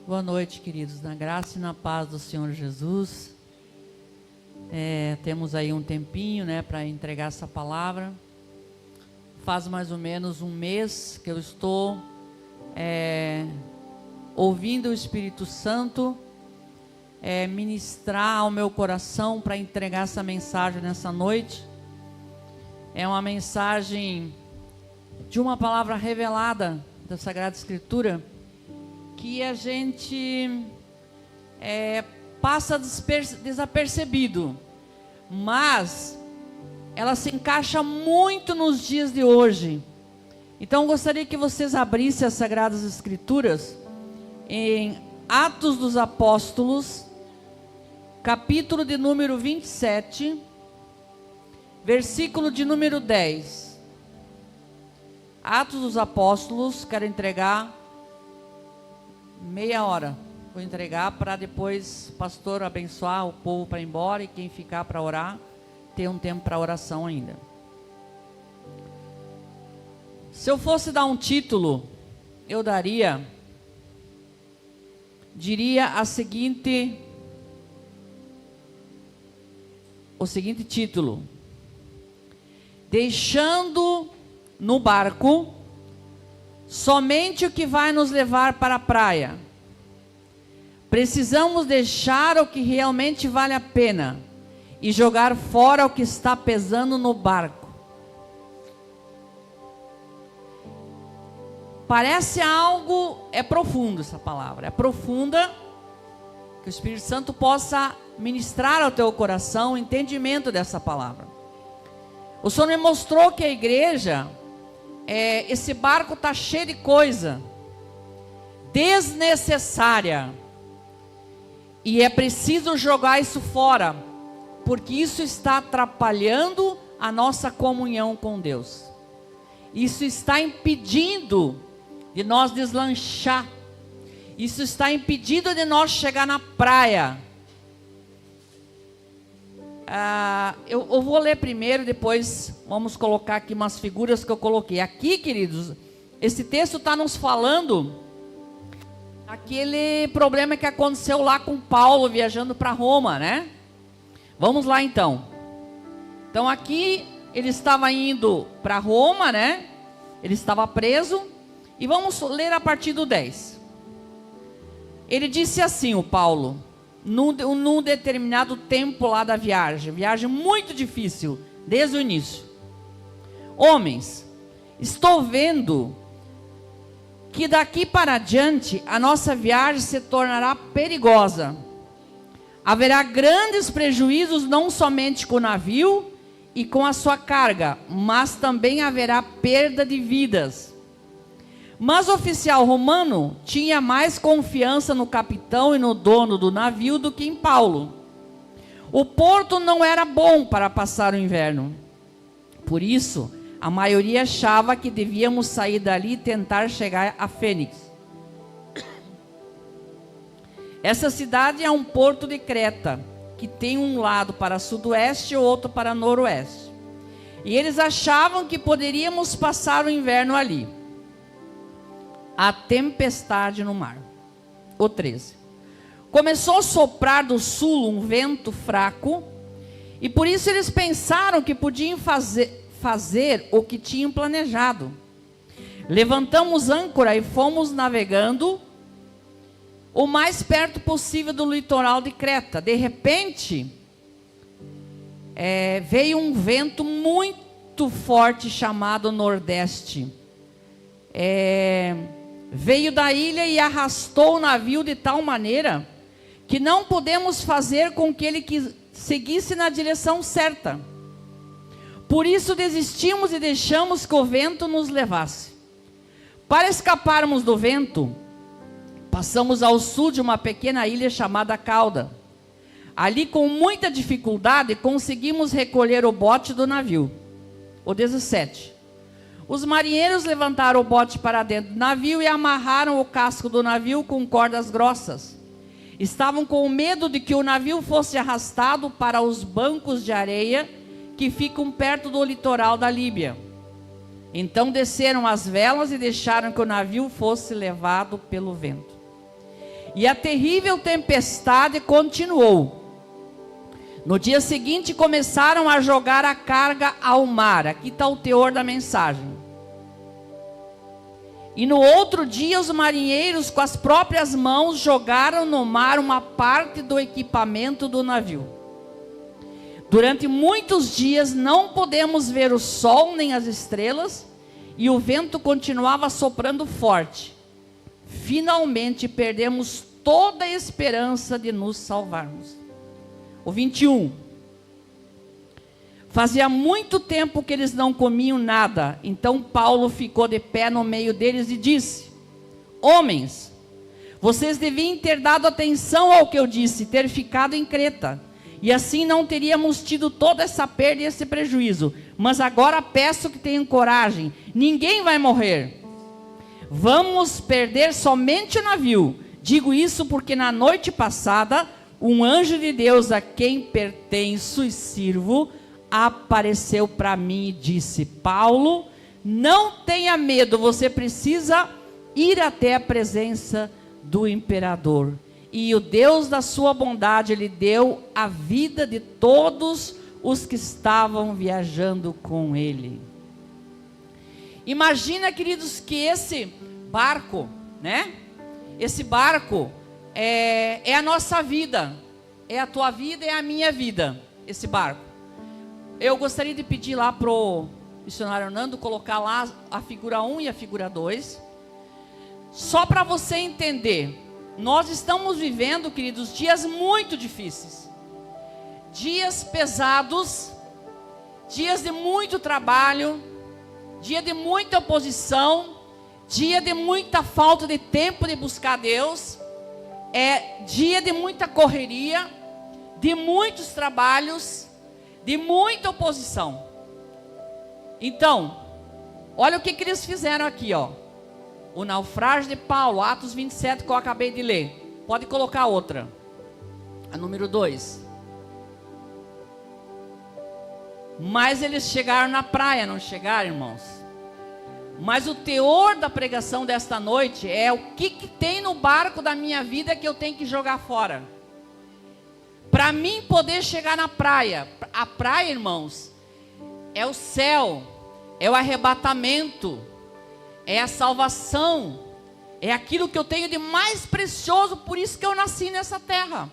Boa noite, queridos, na graça e na paz do Senhor Jesus. Temos aí um tempinho, para entregar essa palavra. Faz mais ou menos um mês que eu estou ouvindo o Espírito Santo ministrar ao meu coração para entregar essa mensagem nessa noite. É uma mensagem de uma palavra revelada da Sagrada Escritura, que a gente passa desapercebido, mas ela se encaixa muito nos dias de hoje. Então eu gostaria que vocês abrissem as Sagradas Escrituras em Atos dos Apóstolos, capítulo de número 27, versículo de número 10. Atos dos Apóstolos, quero entregar meia hora. Vou entregar para depois o pastor abençoar o povo para ir embora, e quem ficar para orar, ter um tempo para oração ainda. Se eu fosse dar um título, eu diria o seguinte título: deixando no barco somente o que vai nos levar para a praia. Precisamos deixar o que realmente vale a pena e jogar fora o que está pesando no barco. Parece algo, profundo essa palavra, é profunda, que o Espírito Santo possa ministrar ao teu coração o entendimento dessa palavra. O Senhor me mostrou que a igreja, esse barco está cheio de coisa desnecessária, e é preciso jogar isso fora, porque isso está atrapalhando a nossa comunhão com Deus. Isso está impedindo de nós deslanchar. Isso está impedindo de nós chegar na praia. Eu vou ler primeiro, depois vamos colocar aqui umas figuras que eu coloquei. Aqui, queridos, esse texto está nos falando aquele problema que aconteceu lá com Paulo viajando para Roma, Vamos lá então. Então aqui ele estava indo para Roma, Ele estava preso. E vamos ler a partir do 10. Ele disse assim, o Paulo, num determinado tempo lá da viagem muito difícil, desde o início: homens, estou vendo que daqui para adiante a nossa viagem se tornará perigosa. Haverá grandes prejuízos, não somente com o navio e com a sua carga, mas também haverá perda de vidas. Mas o oficial romano tinha mais confiança no capitão e no dono do navio do que em Paulo. O porto não era bom para passar o inverno. Por isso, a maioria achava que devíamos sair dali e tentar chegar a Fênix. Essa cidade é um porto de Creta, que tem um lado para sudoeste e outro para noroeste. E eles achavam que poderíamos passar o inverno ali. A tempestade no mar. O 13. Começou a soprar do sul um vento fraco, e por isso eles pensaram que podiam fazer o que tinham planejado. Levantamos âncora e fomos navegando o mais perto possível do litoral de Creta. De repente, veio um vento muito forte chamado nordeste. Veio da ilha e arrastou o navio de tal maneira que não pudemos fazer com que ele seguisse na direção certa. Por isso desistimos e deixamos que o vento nos levasse. Para escaparmos do vento, passamos ao sul de uma pequena ilha chamada Cauda. Ali, com muita dificuldade, conseguimos recolher o bote do navio. O 17. Os marinheiros levantaram o bote para dentro do navio e amarraram o casco do navio com cordas grossas. Estavam com medo de que o navio fosse arrastado para os bancos de areia que ficam perto do litoral da Líbia. Então desceram as velas e deixaram que o navio fosse levado pelo vento. E a terrível tempestade continuou. No dia seguinte começaram a jogar a carga ao mar. Aqui está o teor da mensagem. E no outro dia os marinheiros com as próprias mãos jogaram no mar uma parte do equipamento do navio. Durante muitos dias não podemos ver o sol nem as estrelas, e o vento continuava soprando forte. Finalmente perdemos toda a esperança de nos salvarmos. O 21. Fazia muito tempo que eles não comiam nada. Então Paulo ficou de pé no meio deles e disse: homens, vocês deviam ter dado atenção ao que eu disse, ter ficado em Creta. E assim não teríamos tido toda essa perda e esse prejuízo. Mas agora peço que tenham coragem. Ninguém vai morrer. Vamos perder somente o navio. Digo isso porque na noite passada, um anjo de Deus a quem pertenço e sirvo, apareceu para mim e disse: Paulo, não tenha medo, você precisa ir até a presença do imperador. E o Deus da sua bondade lhe deu a vida de todos os que estavam viajando com ele. Imagina, queridos, que esse barco, né? Esse barco é a nossa vida, é a tua vida, é a minha vida, esse barco. Eu gostaria de pedir lá pro missionário Nando colocar lá a figura 1 e a figura 2, só para você entender. Nós estamos vivendo, queridos, dias muito difíceis, dias pesados, dias de muito trabalho, dia de muita oposição, dia de muita falta de tempo de buscar Deus, dia de muita correria, de muitos trabalhos, de muita oposição. Então, olha o que eles fizeram aqui, ó. O naufrágio de Paulo, Atos 27, que eu acabei de ler. Pode colocar outra, a número 2. Mas eles chegaram na praia, não chegaram, irmãos? Mas o teor da pregação desta noite é o que tem no barco da minha vida que eu tenho que jogar fora. Para mim poder chegar na praia. A praia, irmãos, é o céu, é o arrebatamento, é a salvação, é aquilo que eu tenho de mais precioso, por isso que eu nasci nessa terra.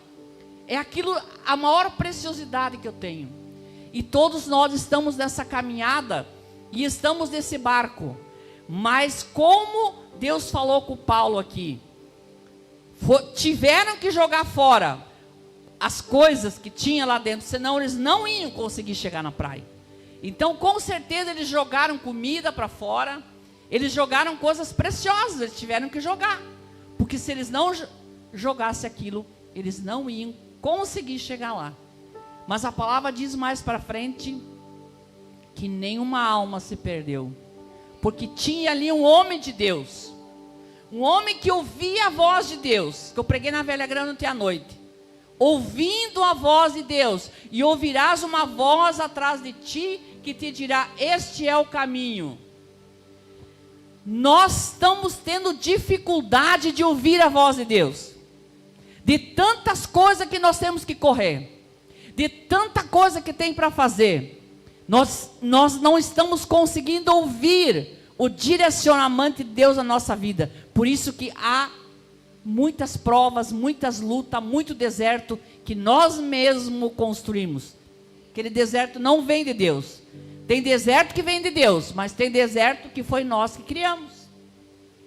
É aquilo, a maior preciosidade que eu tenho. E todos nós estamos nessa caminhada e estamos nesse barco. Mas como Deus falou com Paulo aqui, tiveram que jogar fora as coisas que tinha lá dentro, senão eles não iam conseguir chegar na praia. Então com certeza eles jogaram comida para fora, eles jogaram coisas preciosas, eles tiveram que jogar, porque se eles não jogassem aquilo, eles não iam conseguir chegar lá. Mas a palavra diz mais para frente que nenhuma alma se perdeu, porque tinha ali um homem de Deus, um homem que ouvia a voz de Deus, que eu preguei na Velha Grande ontem à noite. Ouvindo a voz de Deus, e ouvirás uma voz atrás de ti que te dirá: este é o caminho. Nós estamos tendo dificuldade de ouvir a voz de Deus, de tantas coisas que nós temos que correr, de tanta coisa que tem para fazer. Nós não estamos conseguindo ouvir o direcionamento de Deus na nossa vida. Por isso que há muitas provas, muitas lutas, muito deserto que nós mesmos construímos. Aquele deserto não vem de Deus. Tem deserto que vem de Deus, mas tem deserto que foi nós que criamos.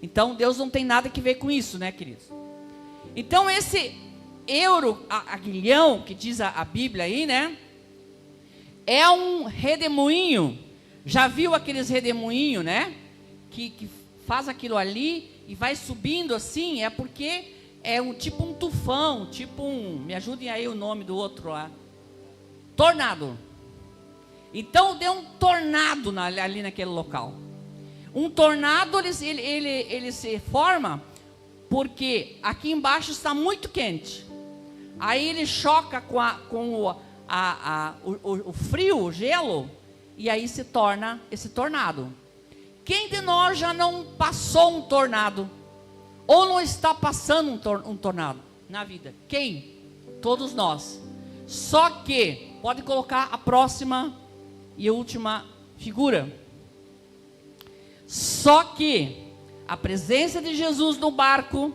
Então Deus não tem nada que ver com isso, né, queridos? Então esse aguilhão que diz a Bíblia aí, né? É um redemoinho. Já viu aqueles redemoinhos, né? Que faz aquilo ali e vai subindo assim, é porque é tipo um tufão, tipo me ajudem aí o nome do outro lá, tornado. Então deu um tornado ali naquele local. Um tornado ele se forma porque aqui embaixo está muito quente, aí ele choca com o frio, o gelo, e aí se torna esse tornado. Quem de nós já não passou um tornado? Ou não está passando um tornado na vida? Quem? Todos nós. Só que, pode colocar a próxima e última figura. Só que a presença de Jesus no barco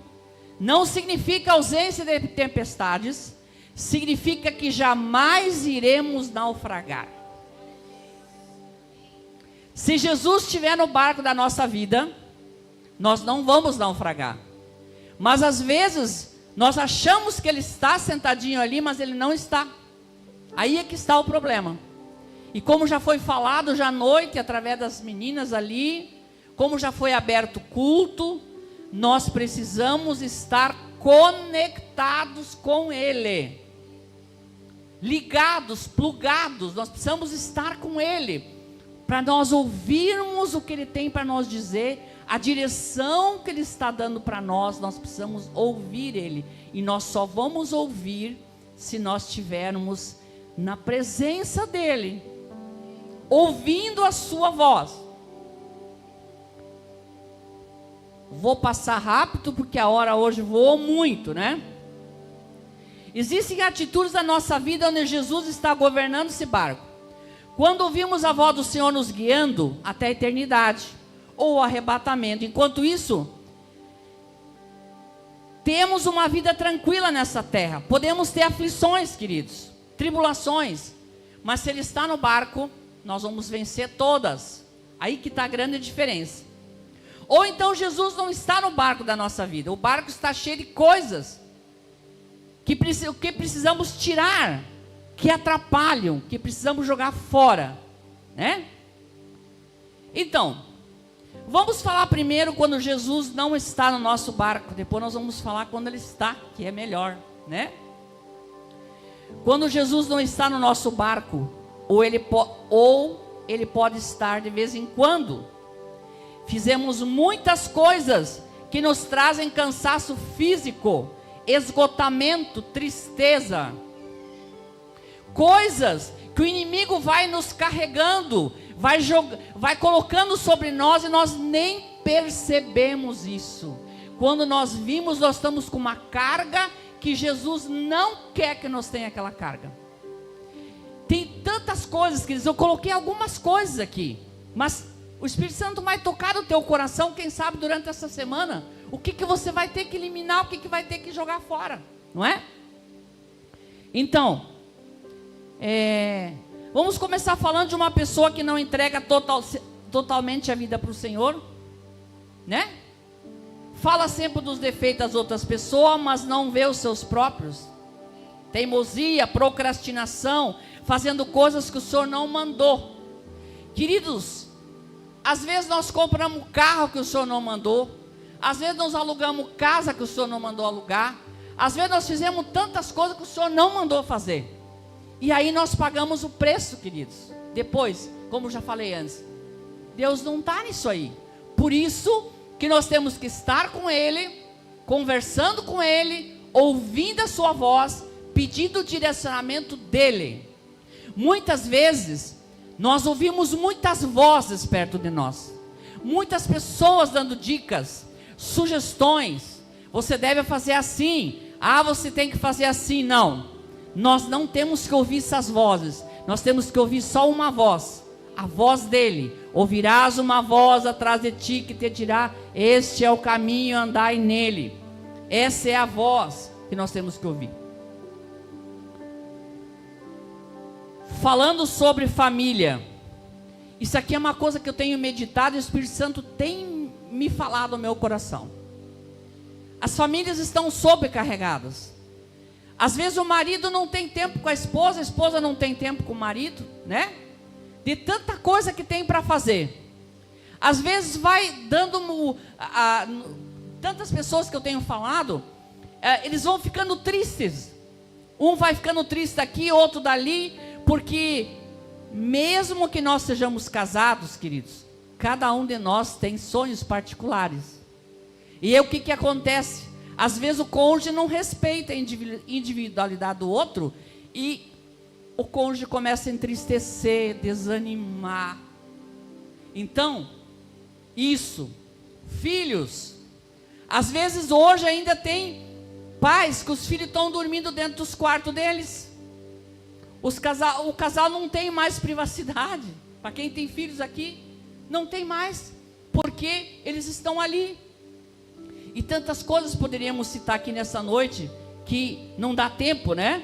não significa ausência de tempestades, significa que jamais iremos naufragar. Se Jesus estiver no barco da nossa vida, nós não vamos naufragar. Mas às vezes nós achamos que ele está sentadinho ali, mas ele não está. Aí é que está o problema. E como já foi falado já à noite, através das meninas ali, como já foi aberto o culto, nós precisamos estar conectados com ele. Ligados, plugados, nós precisamos estar com ele. Para nós ouvirmos o que ele tem para nos dizer, a direção que ele está dando para nós, nós precisamos ouvir ele. E nós só vamos ouvir se nós estivermos na presença dele, ouvindo a sua voz. Vou passar rápido porque a hora hoje voou muito, né? Existem atitudes da nossa vida onde Jesus está governando esse barco. Quando ouvimos a voz do Senhor nos guiando até a eternidade, ou o arrebatamento. Enquanto isso, temos uma vida tranquila nessa terra. Podemos ter aflições, queridos, tribulações, mas se ele está no barco, nós vamos vencer todas. Aí que está a grande diferença. Ou então Jesus não está no barco da nossa vida. O barco está cheio de coisas que precisamos tirar, que atrapalham, que precisamos jogar fora, né? Então, vamos falar primeiro quando Jesus não está no nosso barco. Depois nós vamos falar quando ele está, que é melhor, né? Quando Jesus não está no nosso barco, ou ele pode estar de vez em quando. Fizemos muitas coisas que nos trazem cansaço físico, esgotamento, tristeza. Coisas que o inimigo vai nos carregando, vai colocando sobre nós e nós nem percebemos isso. Quando nós vimos, nós estamos com uma carga que Jesus não quer que nós tenha aquela carga. Tem tantas coisas, queridos, eu coloquei algumas coisas aqui, mas o Espírito Santo vai tocar no teu coração, quem sabe durante essa semana, o que você vai ter que eliminar, o que vai ter que jogar fora, não é? Então, vamos começar falando de uma pessoa que não entrega totalmente a vida para o Senhor, né? Fala sempre dos defeitos das outras pessoas, mas não vê os seus próprios. Teimosia, procrastinação, fazendo coisas que o Senhor não mandou. Queridos, às vezes nós compramos carro que o Senhor não mandou. Às vezes nós alugamos casa que o Senhor não mandou alugar. Às vezes nós fizemos tantas coisas que o Senhor não mandou fazer. E aí nós pagamos o preço, queridos. Depois, como já falei antes, Deus não está nisso aí. Por isso que nós temos que estar com Ele, conversando com Ele, ouvindo a sua voz, pedindo o direcionamento dEle. Muitas vezes, nós ouvimos muitas vozes perto de nós. Muitas pessoas dando dicas, sugestões. Você deve fazer assim. Você tem que fazer assim. Não. Nós não temos que ouvir essas vozes. Nós temos que ouvir só uma voz. A voz dele. Ouvirás uma voz atrás de ti que te dirá: este é o caminho, andai nele. Essa é a voz que nós temos que ouvir. Falando sobre família. Isso aqui é uma coisa que eu tenho meditado e o Espírito Santo tem me falado no meu coração. As famílias estão sobrecarregadas. Às vezes o marido não tem tempo com a esposa não tem tempo com o marido, né? De tanta coisa que tem para fazer. Às vezes vai dando tantas pessoas que eu tenho falado, eles vão ficando tristes. Um vai ficando triste daqui, outro dali, porque mesmo que nós sejamos casados, queridos, cada um de nós tem sonhos particulares. E aí o que acontece? Às vezes o cônjuge não respeita a individualidade do outro e o cônjuge começa a entristecer, desanimar. Então, filhos, Às vezes hoje ainda tem pais que os filhos estão dormindo dentro dos quartos deles. O casal não tem mais privacidade. Para quem tem filhos aqui, não tem mais, porque eles estão ali. E tantas coisas poderíamos citar aqui nessa noite, que não dá tempo, né?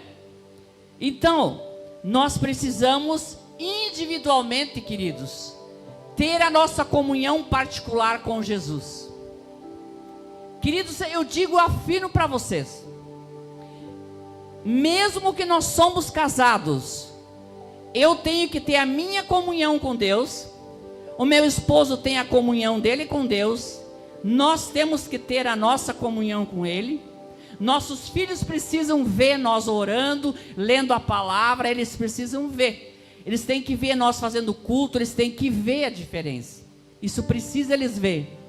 Então, nós precisamos individualmente, queridos, ter a nossa comunhão particular com Jesus. Queridos, eu digo, afirmo para vocês, mesmo que nós somos casados, eu tenho que ter a minha comunhão com Deus, o meu esposo tem a comunhão dele com Deus, nós temos que ter a nossa comunhão com Ele, nossos filhos precisam ver nós orando, lendo a palavra, eles precisam ver, eles têm que ver nós fazendo culto, eles têm que ver a diferença, isso precisa eles ver,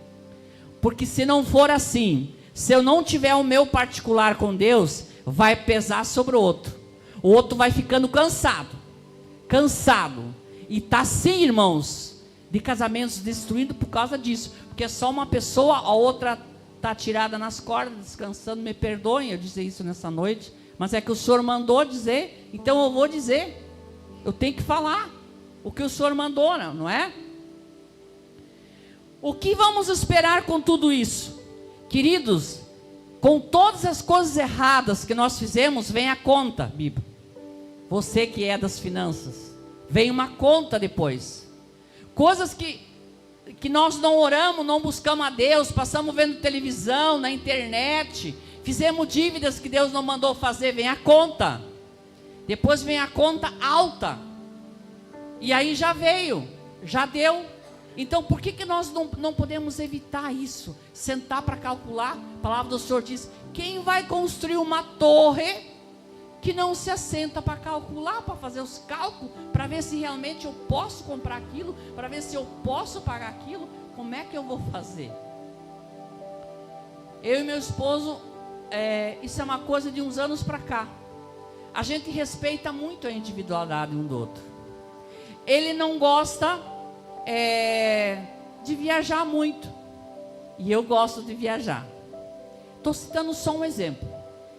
porque se não for assim, se eu não tiver o meu particular com Deus, vai pesar sobre o outro vai ficando cansado, e está sim, irmãos, de casamentos destruídos por causa disso, porque é só uma pessoa, a outra está tirada nas cordas, descansando. Me perdoem eu dizer isso nessa noite, mas é que o Senhor mandou dizer, então eu vou dizer, eu tenho que falar o que o Senhor mandou, não é? O que vamos esperar com tudo isso? Queridos, com todas as coisas erradas que nós fizemos, vem a conta, Bíblia. Você que é das finanças, vem uma conta depois. Coisas que nós não oramos, não buscamos a Deus, passamos vendo televisão, na internet, fizemos dívidas que Deus não mandou fazer, vem a conta. Depois vem a conta alta. E aí já veio, já deu. Então por que nós não podemos evitar isso? Sentar para calcular. A palavra do Senhor diz: quem vai construir uma torre que não se assenta para calcular, para fazer os cálculos, para ver se realmente eu posso comprar aquilo, para ver se eu posso pagar aquilo? Como é que eu vou fazer? Eu e meu esposo, isso é uma coisa de uns anos para cá, a gente respeita muito a individualidade um do outro. Ele não gosta de viajar muito, e eu gosto de viajar. Estou citando só um exemplo.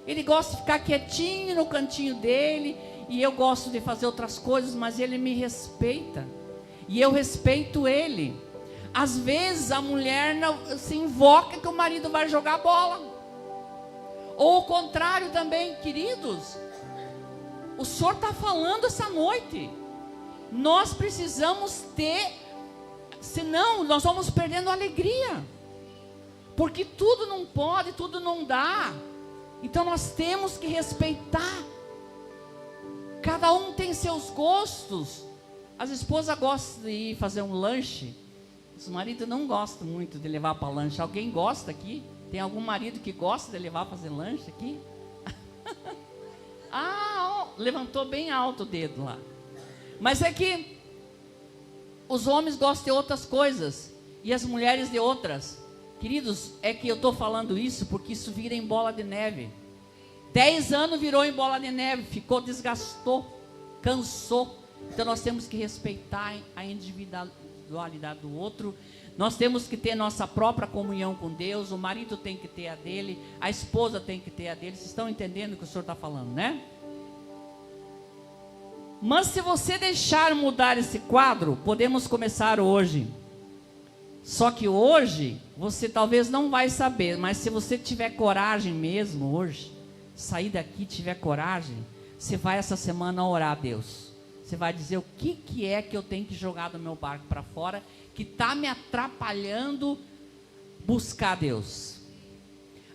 Ele gosta de ficar quietinho no cantinho dele, e eu gosto de fazer outras coisas, mas ele me respeita, e eu respeito ele. Às vezes a mulher não, se invoca que o marido vai jogar bola, ou o contrário também, queridos. O Senhor está falando essa noite, nós precisamos ter, senão nós vamos perdendo a alegria, porque tudo não pode, tudo não dá. Então nós temos que respeitar. Cada um tem seus gostos. As esposas gostam de ir fazer um lanche, os maridos não gostam muito de levar para lanche. Alguém gosta aqui? Tem algum marido que gosta de levar para fazer lanche aqui? Levantou bem alto o dedo lá. Mas é que os homens gostam de outras coisas e as mulheres de outras. Queridos, é que eu estou falando isso porque isso vira em bola de neve. 10 anos virou em bola de neve, ficou, desgastou, cansou. Então nós temos que respeitar a individualidade do outro. Nós temos que ter nossa própria comunhão com Deus. O marido tem que ter a dele, a esposa tem que ter a dele. Vocês estão entendendo o que o Senhor está falando, né? Mas se você deixar mudar esse quadro, podemos começar hoje. Só que hoje, você talvez não vai saber, mas se você tiver coragem mesmo hoje, sair daqui e tiver coragem, você vai essa semana orar a Deus. Você vai dizer o que é que eu tenho que jogar do meu barco para fora, que está me atrapalhando buscar Deus.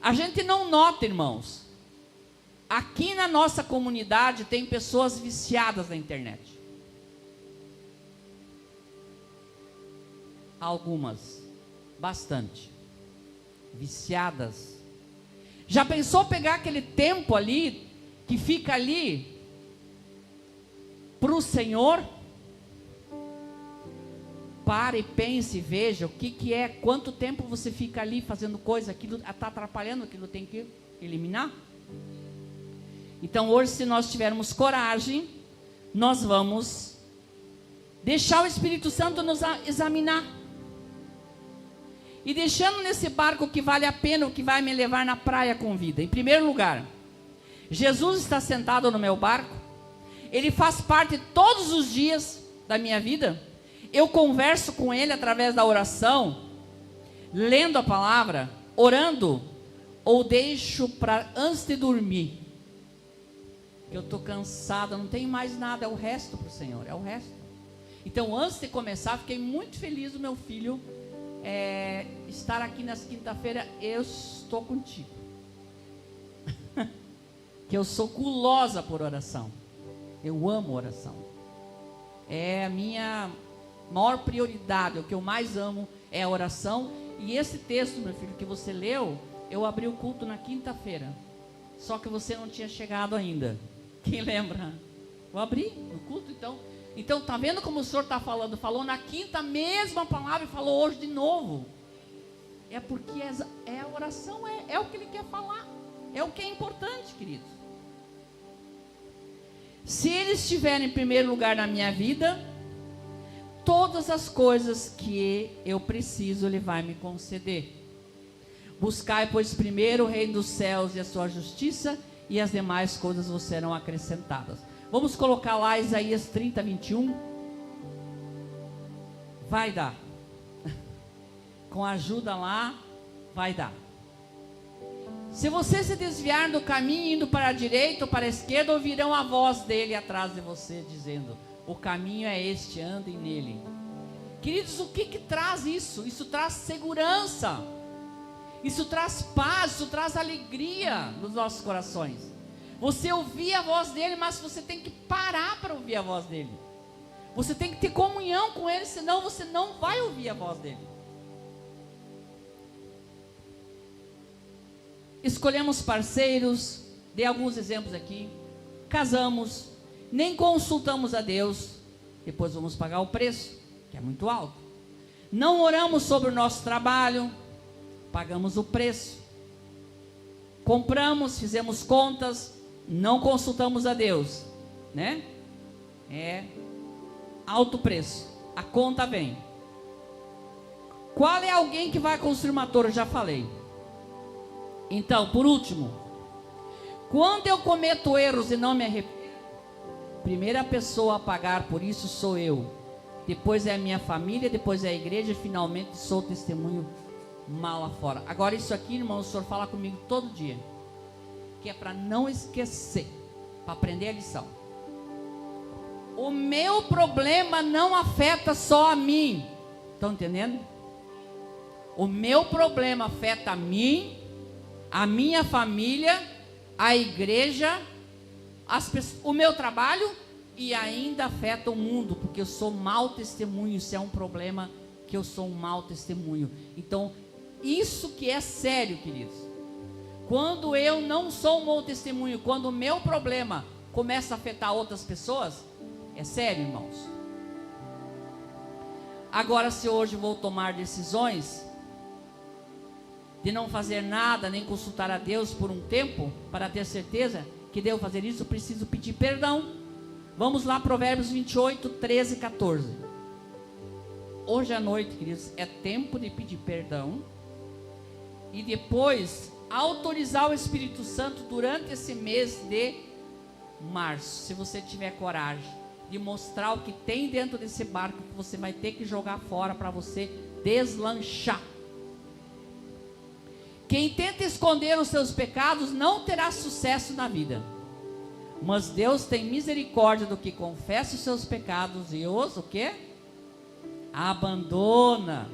A gente não nota, irmãos, aqui na nossa comunidade tem pessoas viciadas na internet. Algumas, bastante, viciadas. Já pensou pegar aquele tempo ali, que fica ali, para o Senhor? Pare e pense e veja o que é, quanto tempo você fica ali fazendo coisa, aquilo está atrapalhando, aquilo tem que eliminar. Então hoje, se nós tivermos coragem, nós vamos deixar o Espírito Santo nos examinar. e deixando nesse barco que vale a pena, o que vai me levar na praia com vida. Em primeiro lugar, Jesus está sentado no meu barco, Ele faz parte todos os dias da minha vida, eu converso com Ele através da oração, lendo a palavra, orando, ou deixo para antes de dormir, eu estou cansada, não tenho mais nada, é o resto para o Senhor, é o resto. Então, antes de começar, fiquei muito feliz do meu filho estar aqui nessa quinta-feira. Eu estou contigo. Que eu sou gulosa por oração. Eu amo oração. É a minha maior prioridade, o que eu mais amo é a oração. E esse texto, meu filho, que você leu, eu abri o culto na quinta-feira. Só que você não tinha chegado ainda. Quem lembra? Eu abri o culto, então tá vendo como o Senhor está falando? Falou na quinta a mesma palavra e falou hoje de novo. É porque a oração é o que Ele quer falar. É o que é importante, queridos. Se Ele estiver em primeiro lugar na minha vida, todas as coisas que eu preciso, Ele vai me conceder. Buscai, pois, primeiro o reino dos céus e a sua justiça, e as demais coisas vos serão acrescentadas. Vamos colocar lá Isaías 30, 21. Vai dar. Com ajuda lá, vai dar. Se você se desviar do caminho, indo para a direita ou para a esquerda, ouvirão a voz dele atrás de você, dizendo: o caminho é este, andem nele. Queridos, o que traz isso? Isso traz segurança. Isso traz paz, isso traz alegria nos nossos corações. Você ouvir a voz dele, mas você tem que parar para ouvir a voz dele. Você tem que ter comunhão com ele, senão você não vai ouvir a voz dele. Escolhemos parceiros, dei alguns exemplos aqui. Casamos, nem consultamos a Deus, depois vamos pagar o preço, que é muito alto. Não oramos sobre o nosso trabalho, pagamos o preço. Compramos, fizemos contas, não consultamos a Deus, né? É alto preço, a conta vem. Qual é alguém que vai construir uma torre? Eu já falei. Então, por último, quando eu cometo erros e não me arrependo, primeira pessoa a pagar por isso sou eu, depois é a minha família, depois é a igreja, e finalmente sou testemunho mal lá fora. Agora isso aqui, irmão, o Senhor fala comigo todo dia, que é para não esquecer, para aprender a lição. O meu problema não afeta só a mim. Estão entendendo? O meu problema afeta a mim, a minha família, a igreja, o meu trabalho, e ainda afeta o mundo, porque eu sou mau testemunho. Isso é um problema, que eu sou um mau testemunho. Então, isso que é sério, queridos. Quando eu não sou um mau testemunho, quando o meu problema começa a afetar outras pessoas, é sério, irmãos. Agora, se hoje vou tomar decisões de não fazer nada, nem consultar a Deus por um tempo, para ter certeza que devo fazer isso, eu preciso pedir perdão. Vamos lá, Provérbios 28, 13 e 14. Hoje à noite, queridos, é tempo de pedir perdão, e depois autorizar o Espírito Santo durante esse mês de março, se você tiver coragem, de mostrar o que tem dentro desse barco, que você vai ter que jogar fora para você deslanchar. Quem tenta esconder os seus pecados não terá sucesso na vida, mas Deus tem misericórdia do que confessa os seus pecados e os, o quê? Abandona.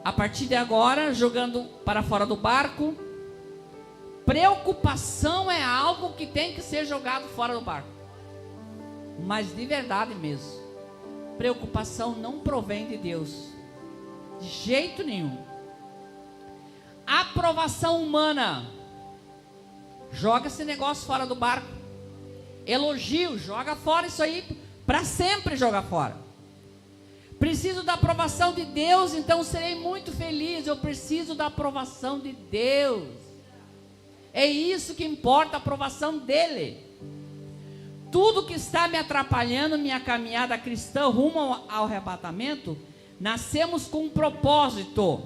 A partir de agora, jogando para fora do barco, preocupação é algo que tem que ser jogado fora do barco. Mas de verdade mesmo, preocupação não provém de Deus, de jeito nenhum. Aprovação humana, joga esse negócio fora do barco. Elogio, joga fora isso aí, para sempre joga fora. Preciso da aprovação de Deus, então serei muito feliz. Eu preciso da aprovação de Deus. É isso que importa, a aprovação dele. Tudo que está me atrapalhando minha caminhada cristã rumo ao arrebatamento Nascemos com um propósito.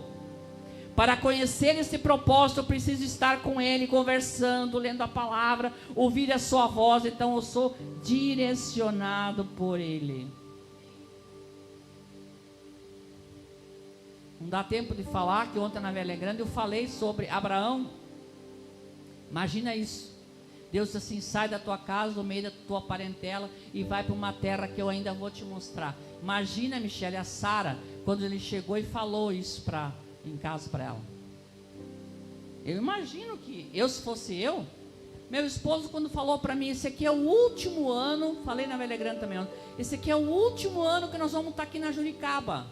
Para conhecer esse propósito, eu preciso estar com Ele, conversando, lendo a palavra, ouvir a sua voz. Então eu sou direcionado por Ele. Não dá tempo de falar que ontem na Velha Grande eu falei sobre Abraão. Imagina isso. Deus disse assim: sai da tua casa, do meio da tua parentela e vai para uma terra que eu ainda vou te mostrar. Imagina, Michele, a Sara, quando ele chegou e falou isso em casa para ela. Eu imagino que se fosse eu, meu esposo quando falou para mim, esse aqui é o último ano, falei na Velha Grande também, esse aqui é o último ano que nós vamos estar aqui na Juricaba.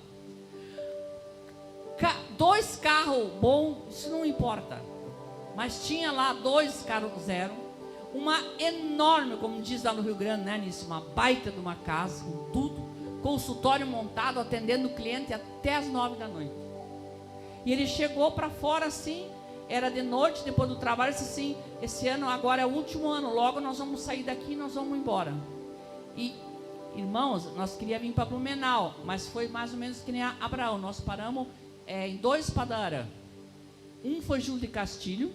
2 carros bons, isso não importa, mas tinha lá 2 carros zero, uma enorme, como diz lá no Rio Grande, né, nisso, uma baita de uma casa, com tudo, consultório montado, atendendo o cliente até as 9 da noite. E ele chegou para fora assim, era de noite, depois do trabalho, disse assim: esse ano agora é o último ano, logo nós vamos sair daqui e nós vamos embora. E, irmãos, nós queríamos vir para Blumenau, mas foi mais ou menos que nem Abraão. Nós paramos em 2 Padara. Um foi Júlio de Castilho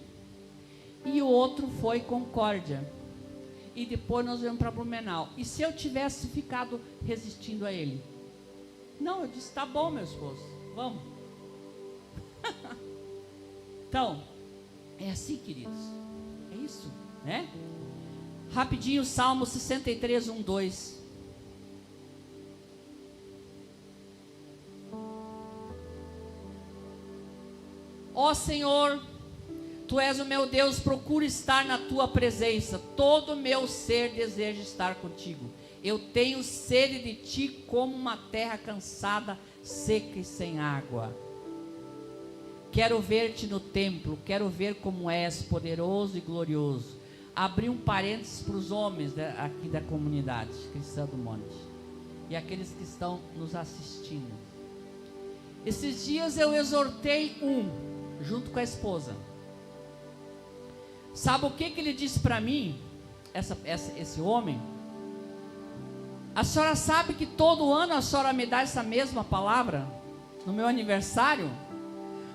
e o outro foi Concórdia. E depois nós viemos para Blumenau. E se eu tivesse ficado resistindo a ele? Não, eu disse: tá bom, meu esposo, vamos. Então, é assim, queridos. É isso, né? Rapidinho, Salmo 63, 1, 2. Ó Senhor, Tu és o meu Deus, procuro estar na Tua presença. Todo o meu ser deseja estar contigo. Eu tenho sede de Ti como uma terra cansada, seca e sem água. Quero ver-te no templo, quero ver como és poderoso e glorioso. Abri um parênteses para os homens aqui da comunidade cristã do Monte e aqueles que estão nos assistindo. Esses dias eu exortei junto com a esposa. Sabe o que ele disse para mim, esse homem? A senhora sabe que todo ano a senhora me dá essa mesma palavra no meu aniversário?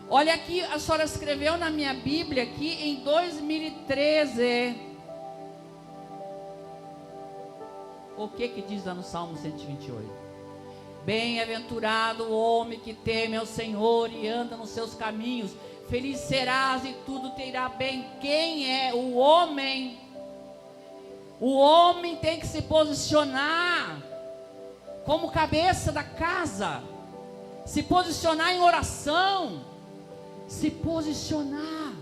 Olha aqui, a senhora escreveu na minha Bíblia aqui em 2013. O que diz lá no Salmo 128? Bem-aventurado o homem que teme ao Senhor e anda nos seus caminhos. Feliz serás e tudo te irá bem. Quem é o homem? O homem tem que se posicionar como cabeça da casa. Se posicionar em oração. Se posicionar.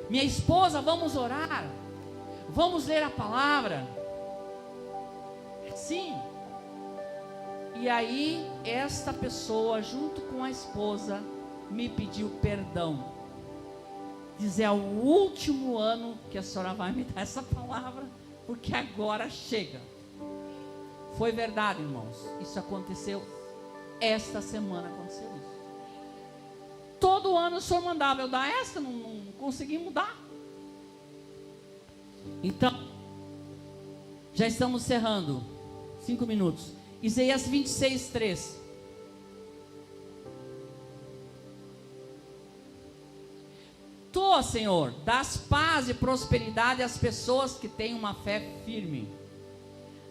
Minha esposa, vamos orar, vamos ler a palavra. Sim. E aí esta pessoa junto com a esposa me pediu perdão. Dizer: é o último ano que a senhora vai me dar essa palavra, porque agora chega. Foi verdade, irmãos. Isso aconteceu esta semana, aconteceu isso. Todo ano o senhor mandava eu dar essa, não consegui mudar. Então, já estamos encerrando. 5 minutos. Isaías 26, 3. Tu, Senhor, dás paz e prosperidade às pessoas que têm uma fé firme,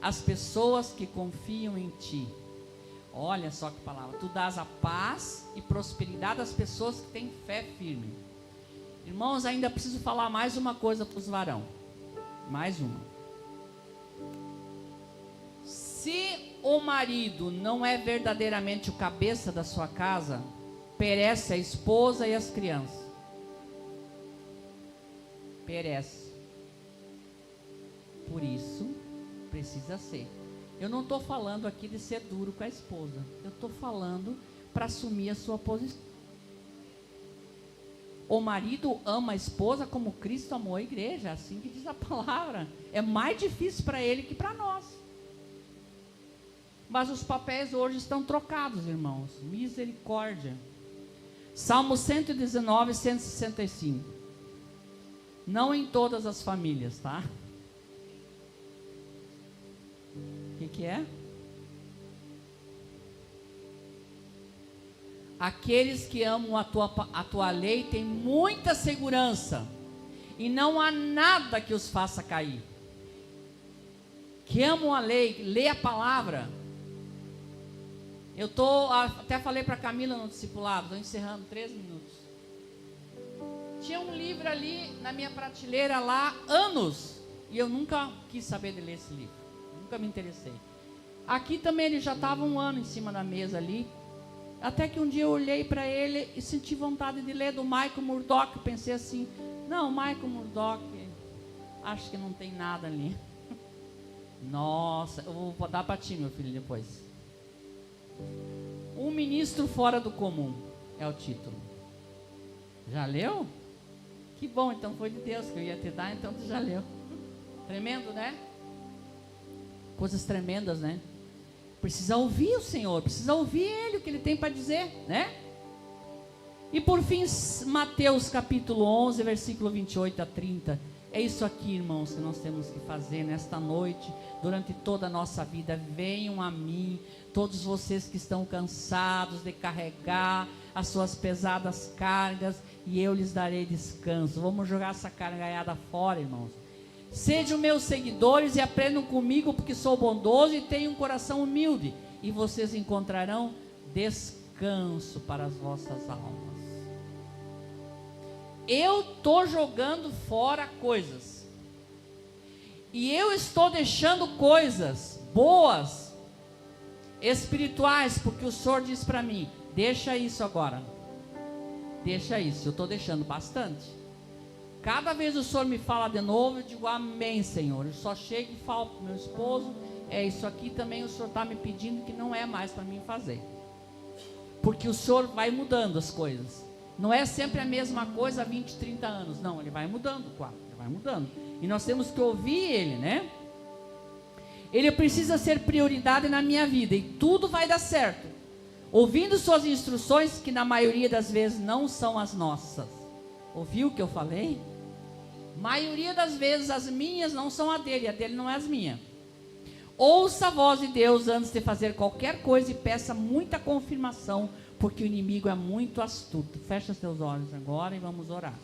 às pessoas que confiam em Ti. Olha só que palavra. Tu dás a paz e prosperidade às pessoas que têm fé firme. Irmãos, ainda preciso falar mais uma coisa para os varão. Mais uma. Se o marido não é verdadeiramente o cabeça da sua casa, perece a esposa e as crianças. Perece. Por isso, precisa ser. Eu não estou falando aqui de ser duro com a esposa. Eu estou falando para assumir a sua posição. O marido ama a esposa como Cristo amou a igreja, assim que diz a palavra. É mais difícil para ele que para nós. Mas os papéis hoje estão trocados, irmãos. Misericórdia. Salmo 119, 165. Não em todas as famílias, tá? O que é? Aqueles que amam a tua lei têm muita segurança, e não há nada que os faça cair. Que amam a lei, lê a palavra. Até falei para a Camila no discipulado, estou encerrando 3 minutos. Tinha um livro ali na minha prateleira lá, anos, e eu nunca quis saber de ler esse livro, nunca me interessei. Aqui também ele já estava 1 ano em cima da mesa ali, até que um dia eu olhei para ele e senti vontade de ler do Michael Murdock. Pensei assim, não, Michael Murdock, acho que não tem nada ali. Nossa, eu vou dar para ti, meu filho, depois. Um ministro fora do comum é o título. Já leu? Que bom, então foi de Deus que eu ia te dar, então tu já leu. Tremendo, né? Coisas tremendas, né? Precisa ouvir o Senhor, precisa ouvir Ele, o que Ele tem para dizer, né? E por fim, Mateus capítulo 11, versículo 28 a 30. É isso aqui, irmãos, que nós temos que fazer nesta noite, durante toda a nossa vida. Venham a mim, todos vocês que estão cansados de carregar as suas pesadas cargas, e eu lhes darei descanso. Vamos jogar essa cargaiada fora, irmãos. Sejam meus seguidores e aprendam comigo, porque sou bondoso e tenho um coração humilde, e vocês encontrarão descanso para as vossas almas. Eu estou jogando fora coisas, e eu estou deixando coisas boas, espirituais, porque o Senhor diz para mim, deixa isso agora, deixa isso. Eu estou deixando bastante. Cada vez o Senhor me fala de novo, eu digo amém, Senhor. Eu só chego e falo para o meu esposo, isso aqui também o Senhor está me pedindo, que não é mais para mim fazer, porque o Senhor vai mudando as coisas. Não é sempre a mesma coisa há 20, 30 anos. Não, Ele vai mudando, Ele vai mudando. E nós temos que ouvir Ele, né? Ele precisa ser prioridade na minha vida, e tudo vai dar certo, ouvindo suas instruções, que na maioria das vezes não são as nossas. Ouviu o que eu falei? Maioria das vezes as minhas não são a dele não é as minhas. Ouça a voz de Deus antes de fazer qualquer coisa, e peça muita confirmação, porque o inimigo é muito astuto. Fecha seus olhos agora e vamos orar.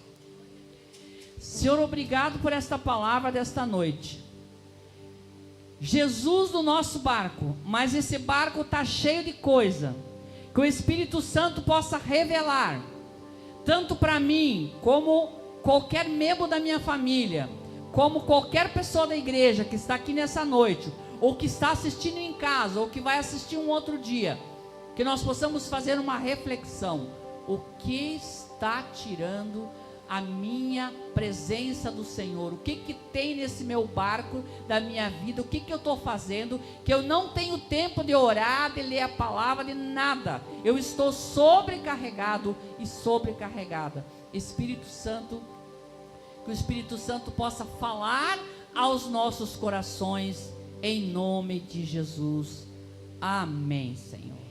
Senhor, obrigado por esta palavra desta noite. Jesus do nosso barco, mas esse barco está cheio de coisa, que o Espírito Santo possa revelar, tanto para mim, como qualquer membro da minha família, como qualquer pessoa da igreja que está aqui nessa noite, ou que está assistindo em casa, ou que vai assistir um outro dia, que nós possamos fazer uma reflexão. O que está tirando a minha presença do Senhor? O que tem nesse meu barco da minha vida? O que eu estou fazendo? Que eu não tenho tempo de orar, de ler a palavra, de nada. Eu estou sobrecarregado e sobrecarregada. Espírito Santo, que o Espírito Santo possa falar aos nossos corações, em nome de Jesus. Amém, Senhor.